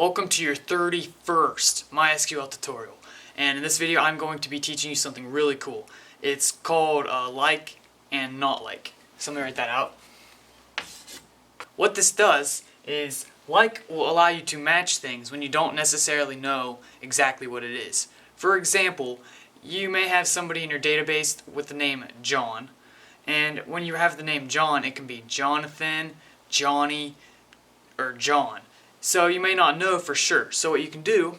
Welcome to your 31st MySQL tutorial, and in this video I'm going to be teaching you something really cool. It's called like and not like. So let me write that out. What this does is like will allow you to match things when you don't necessarily know exactly what it is. For example, you may have somebody in your database with the name John, and when you have the name John, it can be Jonathan, Johnny, or John. So you may not know for sure. So what you can do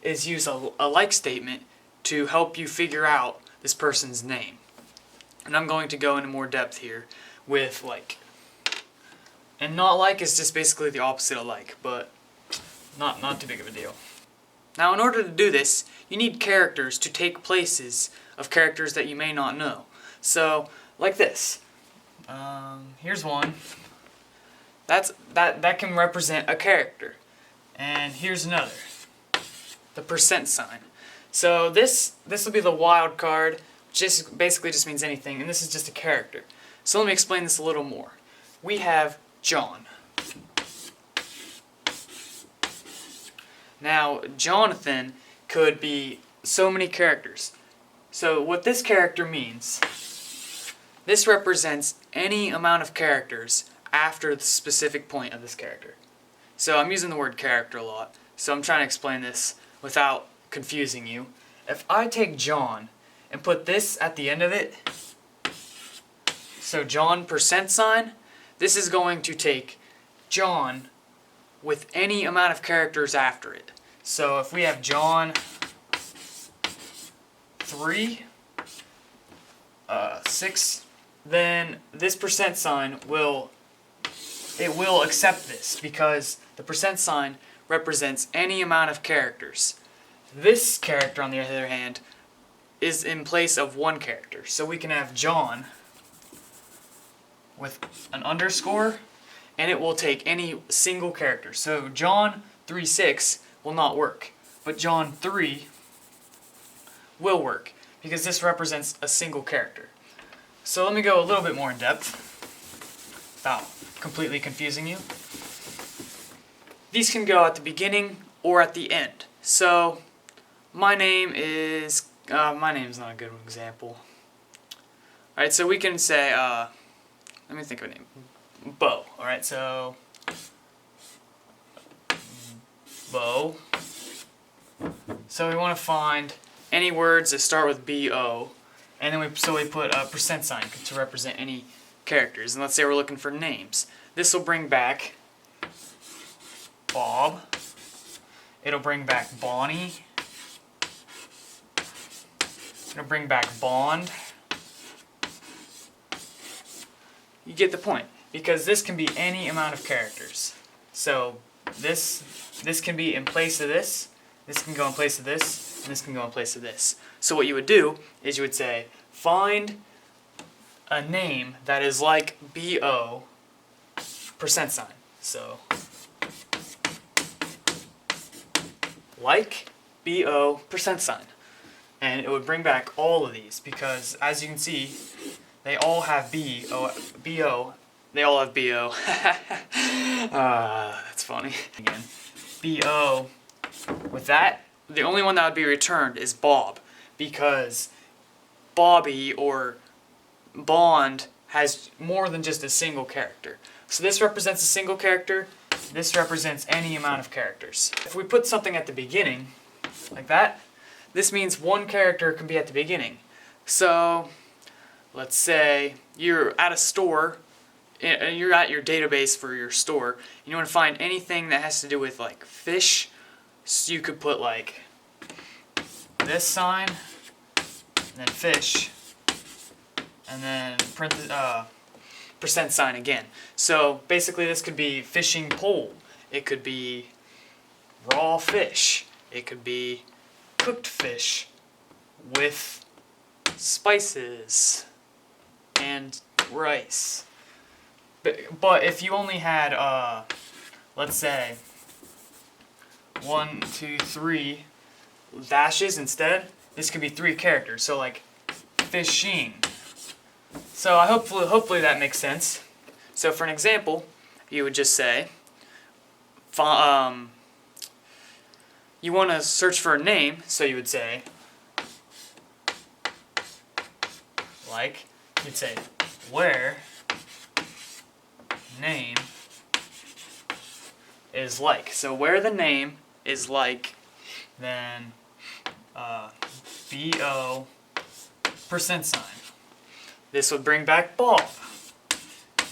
is use a like statement to help you figure out this person's name. And I'm going to go into more depth here with like. And not like is just basically the opposite of like, but not too big of a deal. Now in order to do this, you need characters to take places of characters that you may not know. So like this. Here's one. That can represent a character. And here's another. The percent sign. So this will be the wild card, which basically just means anything, and this is just a character. So let me explain this a little more. We have John. Now Jonathan could be so many characters. So what this character means, this represents any amount of characters after the specific point of this character. So I'm using the word character a lot, so I'm trying to explain this without confusing you. If I take John and put this at the end of it, so John percent sign, this is going to take John with any amount of characters after it. So if we have John 3, 6, then this percent sign will accept this because the percent sign represents any amount of characters. This character, on the other hand, is in place of one character. So we can have John with an underscore, and it will take any single character. So John 3:6 will not work, but John 3 will work because this represents a single character. So let me go a little bit more in depth without completely confusing you. These can go at the beginning or at the end. So my name is not a good example. Alright, so we can say let me think of a name. Bo. Alright, so Bo. So we want to find any words that start with B-O, and then we put a percent sign to represent any characters. And let's say we're looking for names. This will bring back Bob. It'll bring back Bonnie. It'll bring back Bond. You get the point, because this can be any amount of characters. So this can be in place of this can go in place of this, and this can go in place of this. So what you would do is you would say, find a name that is like B-O percent sign. So like B-O percent sign. And it would bring back all of these because, as you can see, they all have B-O. They all have B-O. That's funny. Again, B-O. With that, the only one that would be returned is Bob, because Bobby or Bond has more than just a single character. So this represents a single character, this represents any amount of characters. If we put something at the beginning, like that, this means one character can be at the beginning. So let's say you're at a store, you're at your database for your store, and you want to find anything that has to do with like fish. So you could put like this sign, and then fish, and then percent sign again. So basically this could be fishing pole, it could be raw fish, it could be cooked fish with spices and rice. But if you only had, let's say, 1, 2, 3 dashes instead, this could be 3 characters. So like fishing. So hopefully that makes sense. So for an example, you would just say you want to search for a name, so you would say, like, you'd say, where name is like. So where the name is like, then BO %. This would bring back Bob.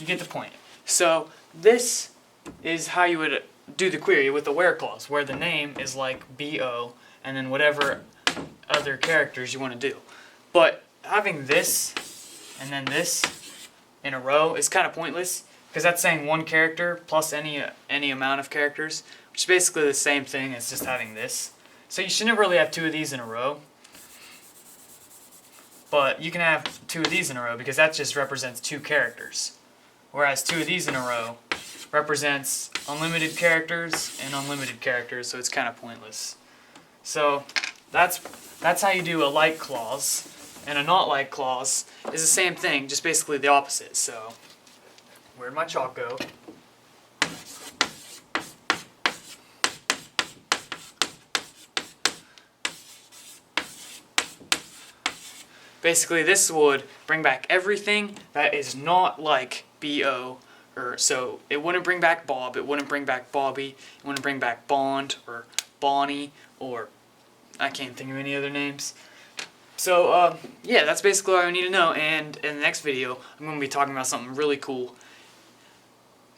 You get the point. So this is how you would do the query with the where clause, where the name is like BO and then whatever other characters you want to do. But having this and then this in a row is kind of pointless, because that's saying one character plus any amount of characters, which is basically the same thing as just having this. So you should never really have two of these in a row. But you can have two of these in a row because that just represents two characters. Whereas two of these in a row represents unlimited characters and unlimited characters, so it's kind of pointless. So that's how you do a like clause. And a not like clause is the same thing, just basically the opposite. So where'd my chalk go? Basically, this would bring back everything that is not like BO, or so it wouldn't bring back Bob, it wouldn't bring back Bobby, it wouldn't bring back Bond or Bonnie, or I can't think of any other names. So yeah, that's basically all I need to know. And in the next video, I'm going to be talking about something really cool.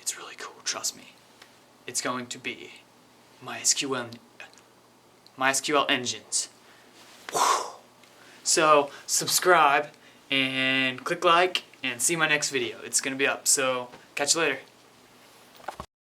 It's really cool, trust me. It's going to be MySQL engines. So subscribe and click like and see my next video. It's going to be up. So catch you later.